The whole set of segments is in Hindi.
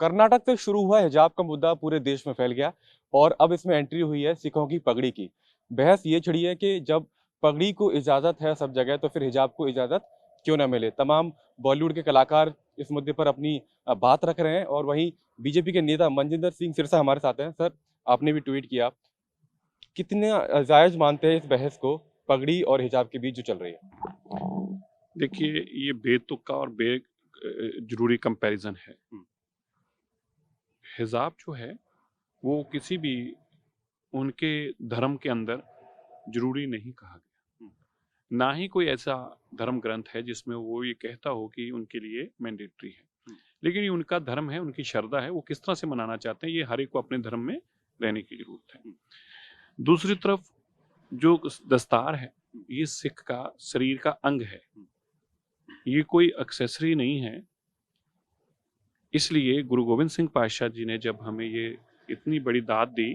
कर्नाटक से शुरू हुआ हिजाब का मुद्दा पूरे देश में फैल गया और अब इसमें एंट्री हुई है सिखों की पगड़ी की। बहस ये छिड़ी है कि जब पगड़ी को इजाजत है सब जगह तो फिर हिजाब को इजाजत क्यों ना मिले। तमाम बॉलीवुड के कलाकार इस मुद्दे पर अपनी बात रख रहे हैं और वहीं बीजेपी के नेता मनजिंदर सिंह सिरसा हमारे साथ हैं। सर, आपने भी ट्वीट किया, कितने जायज मानते हैं इस बहस को पगड़ी और हिजाब के बीच जो चल रही है? देखिए, ये बेतुका और बे जरूरी कंपैरिजन है। हिजाब जो है वो किसी भी उनके धर्म के अंदर जरूरी नहीं कहा गया। ना ही कोई ऐसा धर्म ग्रंथ है जिसमें वो ये कहता हो कि उनके लिए मैंडेटरी है। लेकिन ये उनका धर्म है, उनकी श्रद्धा है, वो किस तरह से मनाना चाहते हैं, ये हर एक को अपने धर्म में रहने की जरूरत है। दूसरी तरफ जो दस्तार है, ये सिख का शरीर का अंग है, ये कोई एक्सेसरी नहीं है। इसलिए गुरु गोविंद सिंह पातशाह जी ने जब हमें ये इतनी बड़ी दात दी,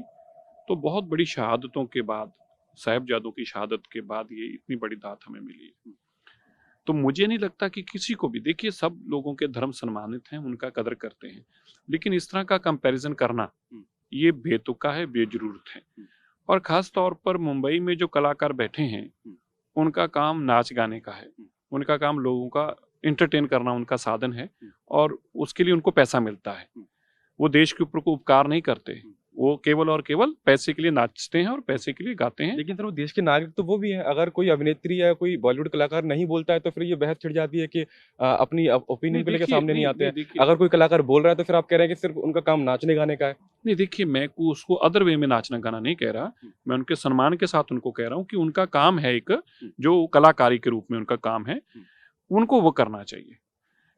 तो बहुत बड़ी शहादतों के बाद, साहिबजादों की शहादत के बाद ये इतनी बड़ी दात हमें मिली। तो मुझे नहीं लगता कि किसी को भी, देखिए सब लोगों के धर्म सम्मानित हैं, उनका कदर करते हैं, लेकिन इस तरह का कंपैरिजन करना ये बेतुका है, बेजरूरत है। और खास तौर पर मुंबई में जो कलाकार बैठे हैं, उनका काम नाच गाने का है, उनका काम लोगों का एंटरटेन करना उनका साधन है और उसके लिए उनको पैसा मिलता है। वो देश के ऊपर को उपकार नहीं करते, वो केवल और केवल पैसे के लिए नाचते हैं और पैसे के लिए गाते हैं। लेकिन सर, वो देश के नागरिक तो वो भी है। अगर कोई अभिनेत्री या कोई बॉलीवुड कलाकार नहीं बोलता है तो फिर ये बहस छिड़ जाती है कि अपनी ओपिनियन को लेकर सामने नहीं आते हैं। अगर कोई कलाकार बोल रहा है तो फिर आप कह रहे हैं कि सिर्फ उनका काम नाचने गाने का है। नहीं, देखिए, मैं उसको अदर वे में नाचना गाना नहीं कह रहा, मैं उनके सम्मान के साथ उनको कह रहा हूँ कि उनका काम है, एक जो कलाकारी के रूप में उनका काम है, उनको वो करना चाहिए।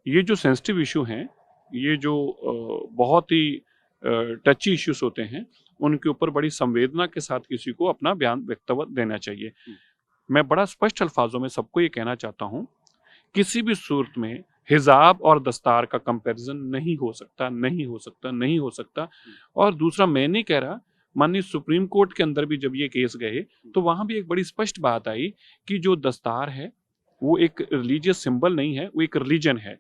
ये जो सेंसिटिव इशू हैं, ये जो बहुत ही टची इश्यूज होते हैं, उनके ऊपर बड़ी संवेदना के साथ किसी को अपना बयान वक्तव्य देना चाहिए। मैं बड़ा स्पष्ट अल्फाजों में सबको ये कहना चाहता हूँ, किसी भी सूरत में हिजाब और दस्तार का कंपैरिजन नहीं हो सकता, नहीं हो सकता, नहीं हो सकता। और दूसरा, मैं नहीं कह रहा, माननीय सुप्रीम कोर्ट के अंदर भी जब ये केस गए तो वहां भी एक बड़ी स्पष्ट बात आई कि जो दस्तार है वो एक रिलीजियस सिंबल नहीं है, वो एक रिलीजन है।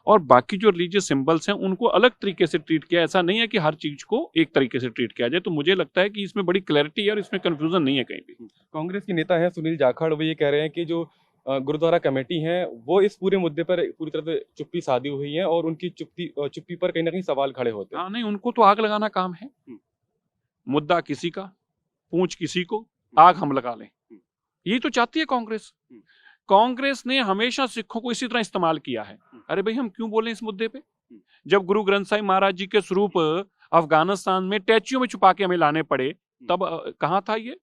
और बाकी जो रिलीजियस सिंबल्स हैं उनको अलग तरीके से ट्रीट किया। ऐसा नहीं है कि हर चीज को एक तरीके से ट्रीट किया जाए। तो मुझे लगता है कि इसमें बड़ी क्लैरिटी है और इसमें कंफ्यूजन नहीं है कहीं भी। कांग्रेस के नेता हैं सुनील जाखड़, वो ये कह रहे हैं कि जो गुरुद्वारा कमेटी है वो इस पूरे मुद्दे पर पूरी तरह से चुप्पी साधी हुई है और उनकी चुप्पी पर कहीं ना कहीं सवाल खड़े होते हैं। हाँ, नहीं, उनको तो आग लगाना काम है। मुद्दा किसी का, पूंछ किसी को, आग हम लगा लें, यही तो चाहती है कांग्रेस। कांग्रेस ने हमेशा सिखों को इसी तरह इस्तेमाल किया है। अरे भाई, हम क्यों बोलें इस मुद्दे पे? जब गुरु ग्रंथ साहिब महाराज जी के स्वरूप अफगानिस्तान में टैचियों में छुपा के हमें लाने पड़े, तब कहाँ था ये?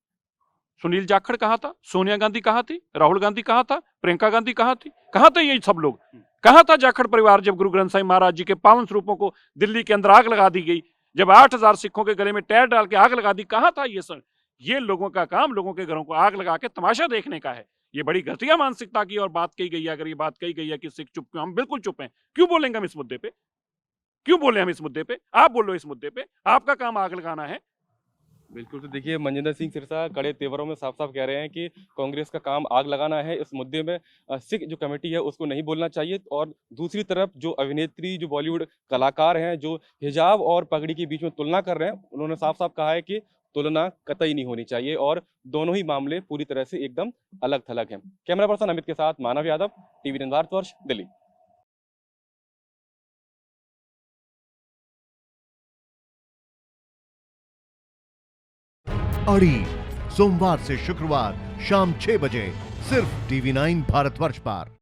सुनील जाखड़ कहाँ था? सोनिया गांधी कहाँ थी? राहुल गांधी कहाँ था? प्रियंका गांधी कहाँ थी? कहाँ थे ये सब लोग? कहाँ था जाखड़ परिवार जब गुरु ग्रंथ साहिब महाराज जी के पावन स्वरूपों को दिल्ली के अंदर आग लगा दी गई, जब 8000 सिखों के गले में टैर डाल के आग लगा दी? कहाँ था ये सर? ये लोगों का काम लोगों के घरों को आग लगा के तमाशा देखने का है। ये बड़ी घटिया मानसिकता की और बात कही गई है। अगर ये बात कही गई है कि सिख चुप क्यों, हम बिल्कुल चुप हैं। क्यों बोलेंगे हम इस मुद्दे पे? क्यों बोले हम इस मुद्दे पे? आप बोलो इस मुद्दे पे, आपका काम आग लगाना है। बिल्कुल। तो देखिए, मनजिंदर सिंह सिरसा कड़े तेवरों में साफ साफ कह रहे हैं कि कांग्रेस का काम आग लगाना है। इस मुद्दे में सिख जो कमेटी है उसको नहीं बोलना चाहिए। और दूसरी तरफ जो अभिनेत्री, जो बॉलीवुड कलाकार हैं, जो हिजाब और पगड़ी के बीच में तुलना कर रहे हैं, उन्होंने साफ साफ कहा है कि तुलना कतई नहीं होनी चाहिए और दोनों ही मामले पूरी तरह से एकदम अलग थलग हैं। कैमरा पर्सन अमित के साथ मानव यादव, टीवी न्यूज़ भारतवर्ष, दिल्ली। अड़ी सोमवार से शुक्रवार शाम 6 बजे सिर्फ टीवी 9 भारतवर्ष पर।